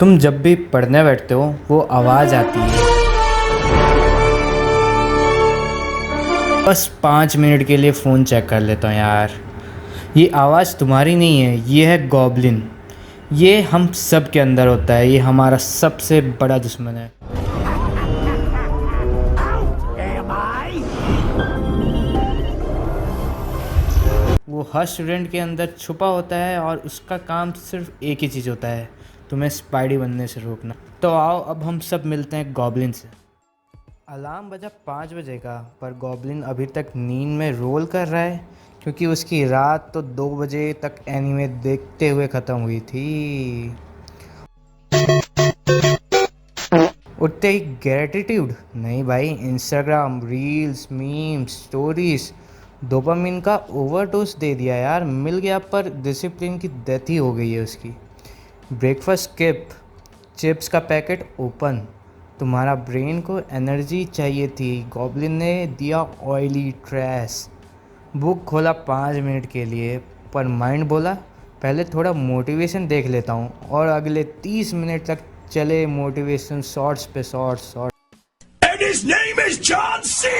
तुम जब भी पढ़ने बैठते हो वो आवाज़ आती है। बस 5 मिनट के लिए फ़ोन चेक कर लेता हूँ यार। ये आवाज़ तुम्हारी नहीं है, ये है गॉब्लिन। ये हम सब के अंदर होता है, ये हमारा सबसे बड़ा दुश्मन है। वो हर स्टूडेंट के अंदर छुपा होता है और उसका काम सिर्फ एक ही चीज़ होता है, तुम्हें स्पाइडी बनने से रोकना। तो आओ अब हम सब मिलते हैं गॉब्लिन से। अलार्म बजा 5 बजे का, पर गॉब्लिन अभी तक नींद में रोल कर रहा है, क्योंकि उसकी रात तो 2 बजे तक एनीमे देखते हुए ख़त्म हुई थी। उठते ही ग्रेटिट्यूड नहीं भाई, Instagram reels memes stories dopamine का ओवरडोज दे दिया यार, मिल गया पर डिसिप्लिन की डेथ ही हो गई है उसकी। ब्रेकफास्ट स्किप, चिप्स का पैकेट ओपन। तुम्हारा ब्रेन को एनर्जी चाहिए थी, गॉब्लिन ने दिया ऑयली ट्रैश। बुक खोला 5 मिनट के लिए, पर माइंड बोला पहले थोड़ा मोटिवेशन देख लेता हूँ, और अगले 30 मिनट तक चले मोटिवेशन शॉर्ट्स पे shorts And his name is John C.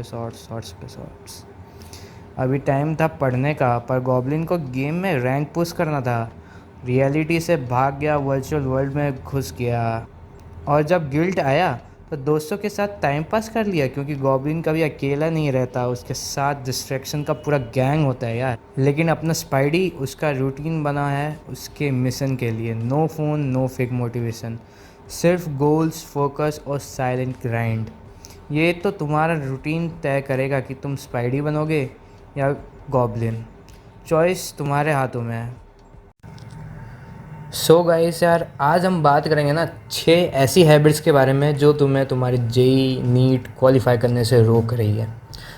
Shorts. अभी टाइम था पढ़ने का, पर गॉब्लिन को गेम में रैंक पुश करना था। रियलिटी से भाग गया, वर्चुअल वर्ल्ड में घुस गया, और जब गिल्ट आया तो दोस्तों के साथ टाइम पास कर लिया, क्योंकि गॉब्लिन कभी अकेला नहीं रहता, उसके साथ डिस्ट्रैक्शन का पूरा गैंग होता है यार। लेकिन अपना स्पाइडी उसका रूटीन बना है उसके मिशन के लिए। No phone, no fake motivation, सिर्फ गोल्स, फोकस और साइलेंट ग्राइंड। ये तो तुम्हारा रूटीन तय करेगा कि तुम स्पाइडी बनोगे या गॉब्लिन। चॉइस तुम्हारे हाथों में है। सो गाइस यार, आज हम बात करेंगे ना 6 ऐसी हैबिट्स के बारे में जो तुम्हें तुम्हारी जेई नीट क्वालिफाई करने से रोक रही है।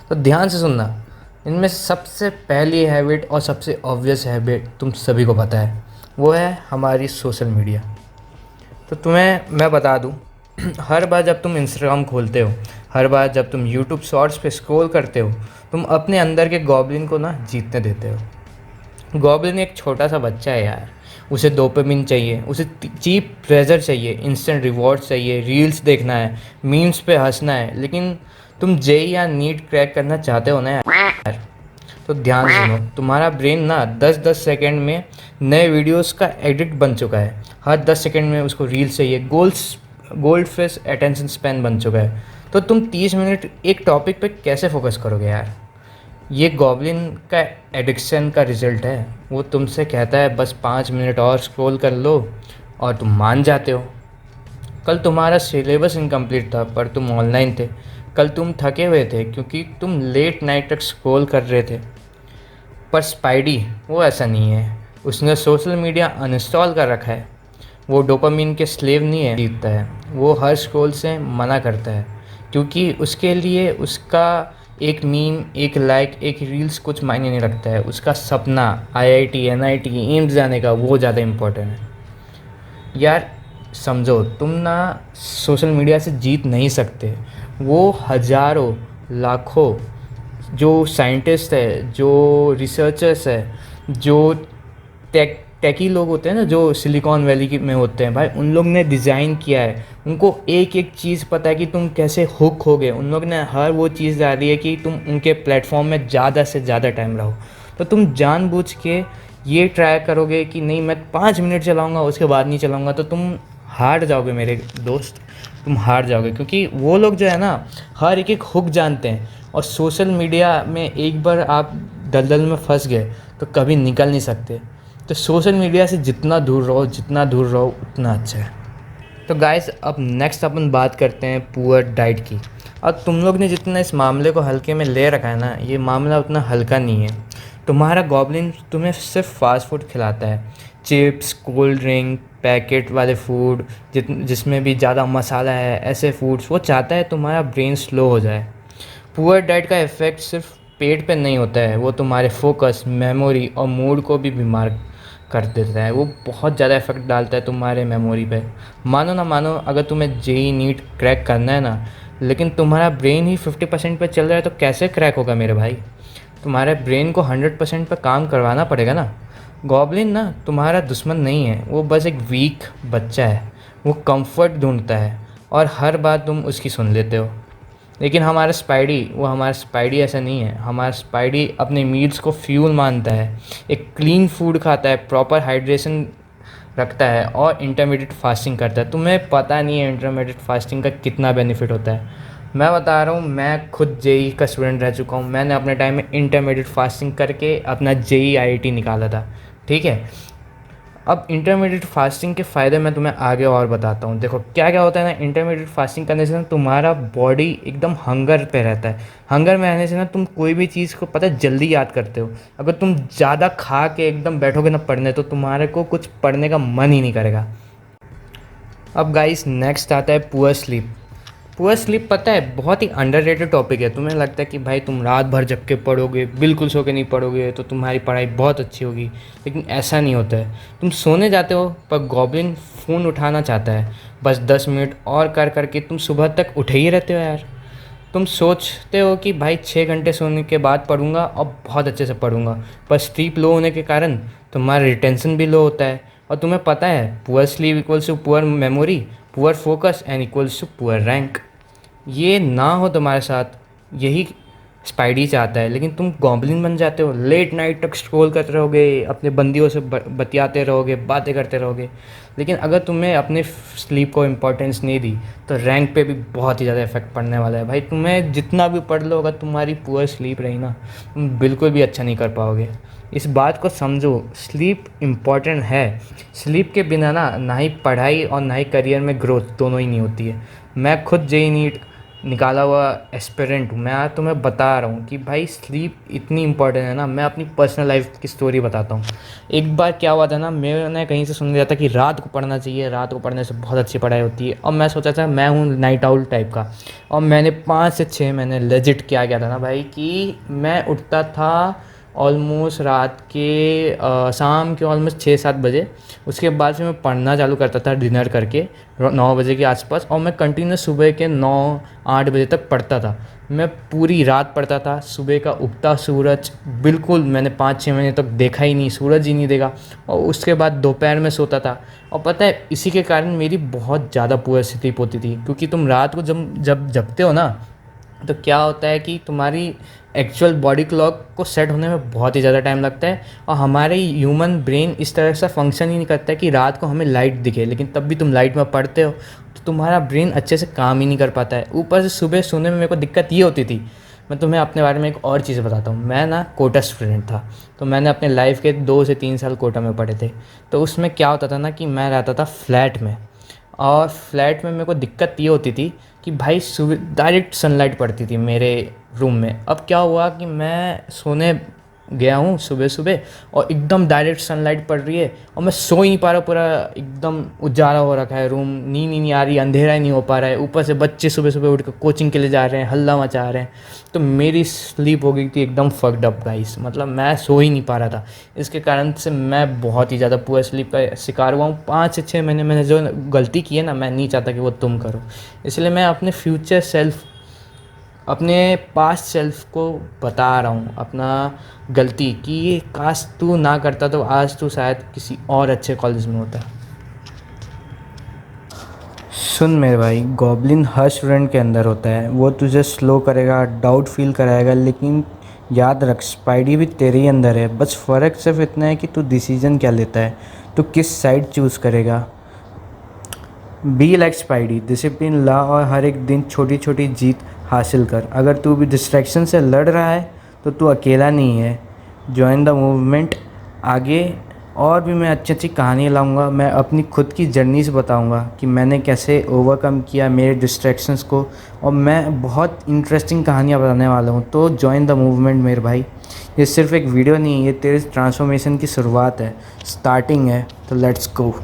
तो ध्यान से सुनना। इनमें सबसे पहली हैबिट और सबसे ऑब्वियस हैबिट तुम सभी को पता है, वो है हमारी सोशल मीडिया। तो तुम्हें मैं बता दूं, हर बार जब तुम इंस्टाग्राम खोलते हो, हर बार जब तुम यूट्यूब शॉर्ट्स पे स्क्रॉल करते हो, तुम अपने अंदर के गॉब्लिन को ना जीतने देते हो। गॉब्लिन एक छोटा सा बच्चा है यार, उसे डोपामिन चाहिए, उसे चीप प्लेजर चाहिए, इंस्टेंट रिवॉर्ड चाहिए, रील्स देखना है, मीम्स पे हंसना है। लेकिन तुम जेई या नीट क्रैक करना चाहते हो ना यार, तो ध्यान सुनो। तुम्हारा ब्रेन ना 10-10 सेकंड में नए वीडियोस का एडिक्ट बन चुका है। हर 10 सेकंड में उसको रील्स चाहिए। गोल्ड फिश अटेंशन स्पैन बन चुका है। तो तुम 30 मिनट एक टॉपिक पे कैसे फोकस करोगे यार? ये गॉब्लिन का एडिक्शन का रिजल्ट है। वो तुमसे कहता है बस 5 मिनट और स्क्रॉल कर लो, और तुम मान जाते हो। कल तुम्हारा सिलेबस इनकम्प्लीट था, पर तुम ऑनलाइन थे। कल तुम थके हुए थे क्योंकि तुम लेट नाइट तक स्क्रॉल कर रहे थे। पर स्पाइडी वो ऐसा नहीं है, उसने सोशल मीडिया अनइंस्टॉल कर रखा है। वो डोपामिन के स्लेव नहीं है, जीतता है। वो हर स्क्रॉल से मना करता है, क्योंकि उसके लिए उसका एक मीम, एक लाइक, एक रील्स कुछ मायने नहीं रखता है। उसका सपना आईआईटी, एनआईटी, एम्स जाने का वो ज़्यादा इम्पोर्टेंट है यार। समझो, तुम ना सोशल मीडिया से जीत नहीं सकते। वो हज़ारों लाखों जो साइंटिस्ट है, जो रिसर्चर्स है, जो टेकी लोग होते हैं ना, जो सिलिकॉन वैली की में होते हैं भाई, उन लोग ने डिज़ाइन किया है। उनको एक एक चीज़ पता है कि तुम कैसे हुक होगे। उन लोग ने हर वो चीज़ डाली है कि तुम उनके प्लेटफॉर्म में ज़्यादा से ज़्यादा टाइम रहो। तो तुम जानबूझ के ये ट्राई करोगे कि नहीं मैं 5 मिनट चलाऊँगा, उसके बाद नहीं चलाऊँगा, तो तुम हार जाओगे मेरे दोस्त, तुम हार जाओगे। क्योंकि वो लोग जो है ना, हर एक एक हुक जानते हैं, और सोशल मीडिया में एक बार आप दलदल में फंस गए तो कभी निकल नहीं सकते। तो सोशल मीडिया से जितना दूर रहो, जितना दूर रहो, उतना अच्छा है। तो गाइस, अब नेक्स्ट अपन बात करते हैं पुअर डाइट की। और तुम लोग ने जितना इस मामले को हल्के में ले रखा है ना, ये मामला उतना हल्का नहीं है। तुम्हारा गॉब्लिन तुम्हें सिर्फ फास्ट फूड खिलाता है, चिप्स, कोल्ड ड्रिंक, पैकेट वाले फूड, जिसमें भी ज़्यादा मसाला है, ऐसे फूड्स वो चाहता है तुम्हारा ब्रेन स्लो हो जाए। पुअर डाइट का इफ़ेक्ट सिर्फ पेट पे नहीं होता है, वो तुम्हारे फोकस, मेमोरी और मूड को भी बीमार कर देता है। वो बहुत ज़्यादा इफेक्ट डालता है तुम्हारे मेमोरी पे। मानो ना मानो, अगर तुम्हें जेई नीट क्रैक करना है ना, लेकिन तुम्हारा ब्रेन ही 50% पे चल रहा है, तो कैसे क्रैक होगा मेरे भाई? तुम्हारे ब्रेन को 100% पे काम करवाना पड़ेगा ना। गॉब्लिन ना तुम्हारा दुश्मन नहीं है, वो बस एक वीक बच्चा है। वो कंफर्ट ढूंढता है और हर बात तुम उसकी सुन लेते हो। लेकिन हमारा स्पाइडी ऐसा नहीं है। हमारा स्पाइडी अपने मील्स को फ्यूल मानता है, एक क्लीन फूड खाता है, प्रॉपर हाइड्रेशन रखता है और इंटरमीडिएट फास्टिंग करता है। तुम्हें पता नहीं है इंटरमीडिएट फास्टिंग का कितना बेनिफिट होता है। मैं बता रहा हूँ, मैं खुद जेई का स्टूडेंट रह चुका हूँ। मैंने अपने टाइम में इंटरमीडिएट फास्टिंग करके अपना जेई आईआईटी निकाला था, ठीक है। अब इंटरमीडिएट फास्टिंग के फ़ायदे मैं तुम्हें आगे और बताता हूँ। देखो क्या क्या होता है ना, इंटरमीडिएट फास्टिंग करने से ना तुम्हारा बॉडी एकदम हंगर पे रहता है। हंगर में रहने से ना तुम कोई भी चीज़ को पता है जल्दी याद करते हो। अगर तुम ज़्यादा खा के एकदम बैठोगे ना पढ़ने, तो तुम्हारे को कुछ पढ़ने का मन ही नहीं करेगा। अब गाइस नेक्स्ट आता है पुअर स्लीप। पुअर स्लीप पता है बहुत ही अंडररेटेड टॉपिक है। तुम्हें लगता है कि भाई तुम रात भर जग के पढ़ोगे, बिल्कुल सो के नहीं पढ़ोगे तो तुम्हारी पढ़ाई बहुत अच्छी होगी, लेकिन ऐसा नहीं होता है। तुम सोने जाते हो पर गॉब्लिन फ़ोन उठाना चाहता है। बस 10 मिनट और कर करके तुम सुबह तक उठे ही रहते हो यार। तुम सोचते हो कि भाई 6 घंटे सोने के बाद पढ़ूंगा और बहुत अच्छे से पढ़ूंगा, पर स्लीप लो होने के कारण तुम्हारा रिटेंशन भी लो होता है। और तुम्हें पता है poor sleep equals to poor memory, poor focus and equals to poor rank. ये ना हो तुम्हारे साथ, यही स्पाइडी चाहता है। लेकिन तुम गॉब्लिन बन जाते हो, लेट नाइट तक स्क्रॉल करते रहोगे, अपने बंदियों से बतियाते रहोगे, बातें करते रहोगे। लेकिन अगर तुम्हें अपने स्लीप को इम्पोर्टेंस नहीं दी तो रैंक पे भी बहुत ही ज़्यादा इफेक्ट पड़ने वाला है भाई। तुम्हें जितना भी पढ़ लो, अगर तुम्हारी पुअर स्लीप रही ना, तुम बिल्कुल भी अच्छा नहीं कर पाओगे। इस बात को समझो, स्लीप इम्पॉर्टेंट है। स्लीप के बिना ना ही पढ़ाई और ना ही करियर में ग्रोथ दोनों ही नहीं होती है। मैं खुद जेई नीट निकाला हुआ एस्पिरेंट हूँ। मैं आज तुम्हें बता रहा हूँ कि भाई स्लीप इतनी इंपॉर्टेंट है ना। मैं अपनी पर्सनल लाइफ की स्टोरी बताता हूँ। एक बार क्या हुआ था ना, मैंने कहीं से सुन लिया था कि रात को पढ़ना चाहिए, रात को पढ़ने से बहुत अच्छी पढ़ाई होती है। और मैं सोचा था, मैं हूँ नाइट आउल टाइप का, और मैंने 5 से 6 महीने लेजिट क्या था ना भाई कि मैं उठता था ऑलमोस्ट रात के शाम के ऑलमोस्ट 6-7 बजे। उसके बाद फिर मैं पढ़ना चालू करता था डिनर करके 9 बजे के आसपास, और मैं कंटिन्यू सुबह के 9-8 बजे तक पढ़ता था। मैं पूरी रात पढ़ता था। सुबह का उगता सूरज बिल्कुल मैंने 5-6 महीने तक देखा ही नहीं, सूरज ही नहीं देखा। और उसके बाद दोपहर में सोता था। और पता है इसी के कारण मेरी बहुत ज़्यादा पुअर स्लीप होती थी, क्योंकि तुम रात को जब जगते हो ना, तो क्या होता है कि तुम्हारी एक्चुअल बॉडी क्लॉक को सेट होने में बहुत ही ज़्यादा टाइम लगता है। और हमारे ह्यूमन ब्रेन इस तरह से फंक्शन ही नहीं करता है कि रात को हमें लाइट दिखे, लेकिन तब भी तुम लाइट में पढ़ते हो तो तुम्हारा ब्रेन अच्छे से काम ही नहीं कर पाता है। ऊपर से सुबह सोने में मेरे को दिक्कत ये होती थी। मैं तुम्हें अपने बारे में एक और चीज़ बताता हूँ। मैं ना कोटा स्टूडेंट था, तो मैंने अपने लाइफ के 2 से 3 साल कोटा में पढ़े थे। तो उसमें क्या होता था ना कि मैं रहता था फ्लैट में, और फ्लैट में मेरे को दिक्कत ये होती थी कि भाई सुबह डायरेक्ट सनलाइट पड़ती थी मेरे रूम में। अब क्या हुआ कि मैं सोने गया हूँ सुबह सुबह और एकदम डायरेक्ट सनलाइट पड़ रही है और मैं सो ही नहीं पा रहा। पूरा एकदम उजाला हो रखा है रूम, नींद ही नहीं आ रही, अंधेरा ही नहीं हो पा रहा है। ऊपर से बच्चे सुबह सुबह उठ कर कोचिंग के लिए जा रहे हैं, हल्ला मचा रहे हैं। तो मेरी स्लीप हो गई थी एकदम फक्ड अप गाइस, मतलब मैं सो ही नहीं पा रहा था। इसके कारण से मैं बहुत ही ज़्यादा पुअर स्लीप का शिकार हुआ हूँ। 5 से 6 महीने मैंने जो गलती की है ना, मैं नहीं चाहता कि वो तुम करो। इसलिए मैं अपने फ्यूचर सेल्फ, अपने पास्ट सेल्फ को बता रहा हूँ अपना गलती, कि ये काश तू ना करता तो आज तू शायद किसी और अच्छे कॉलेज में होता। सुन मेरे भाई, गॉब्लिन हर स्टूडेंट के अंदर होता है। वो तुझे स्लो करेगा, डाउट फील कराएगा, लेकिन याद रख स्पाइडी भी तेरे ही अंदर है। बस फ़र्क सिर्फ इतना है कि तू डिसीजन क्या लेता है, तू किस साइड चूज़ करेगा। बी लाइक स्पाइडी, डिसिप्लिन ला और हर एक दिन छोटी छोटी जीत हासिल कर। अगर तू भी डिस्ट्रैक्शन से लड़ रहा है तो तू अकेला नहीं है। Join the movement. आगे और भी मैं अच्छी अच्छी कहानियाँ लाऊंगा। मैं अपनी खुद की जर्नी से बताऊंगा कि मैंने कैसे ओवरकम किया मेरे डिस्ट्रैक्शंस को, और मैं बहुत इंटरेस्टिंग कहानियाँ बताने वाला हूँ। तो जॉइन द मूवमेंट मेरे भाई। ये सिर्फ एक वीडियो नहीं है, ये तेरे ट्रांसफॉर्मेशन की शुरुआत है, स्टार्टिंग है। तो लेट्स गो।